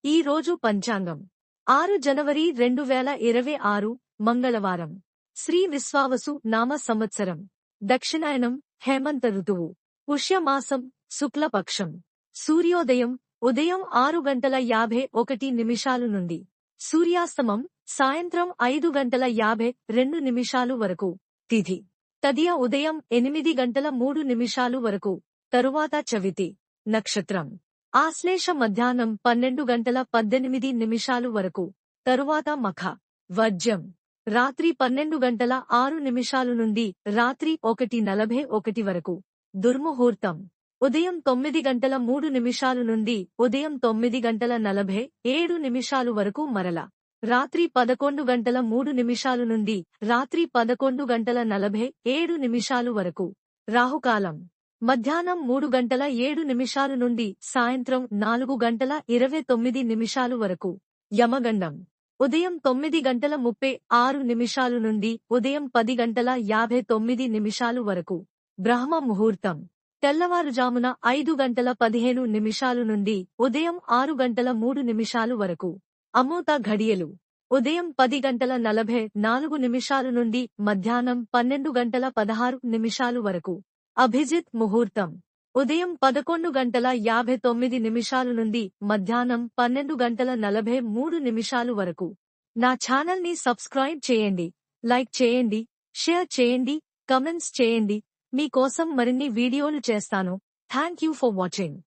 ఈ రోజు పంచాంగం 6 జనవరి 2026 మంగళవారం. శ్రీ విశ్వావసు నామ సంవత్సరం. దక్షిణాయనం హేమంత ఋతువు. పుష్యమాసం శుక్లపక్షం. సూర్యోదయం ఉదయం 6:51 నుండి. సూర్యాస్తమం సాయంత్రం 5:52 వరకు. తిథి తదియ ఉదయం 8:03 వరకు. తరువాత చవితి. నక్షత్రం ఆశ్లేష మధ్యాహ్నం 12:18 వరకు. తరువాత మఖ. వర్జ్యం రాత్రి 12:06 నుండి రాత్రి 1:41 వరకు. దుర్ముహూర్తం ఉదయం 9:03 నుండి ఉదయం 9:47 వరకు. మరల రాత్రి 11:03 నుండి రాత్రి 11:47 వరకు. రాహుకాలం మధ్యాహ్నం 3:07 నుండి సాయంత్రం 4:29 వరకు. యమగండం ఉదయం 9:36 నుండి ఉదయం 10:59 వరకు. బ్రహ్మ ముహూర్తం తెల్లవారుజామున 5:15 నుండి ఉదయం 6:03 వరకు. అమృత ఘడియలు ఉదయం 10:44 నుండి మధ్యాహ్నం 12:16 వరకు. అభిజిత్ ముహూర్తం ఉదయం 11:59 నుండి మధ్యాహ్నం 12:43 వరకు. నా ఛానల్ని సబ్స్క్రైబ్ చేయండి, లైక్ చేయండి, షేర్ చేయండి, కమెంట్స్ చేయండి. మీ కోసం మరిన్ని వీడియోలు చేస్తాను. Thank you for watching.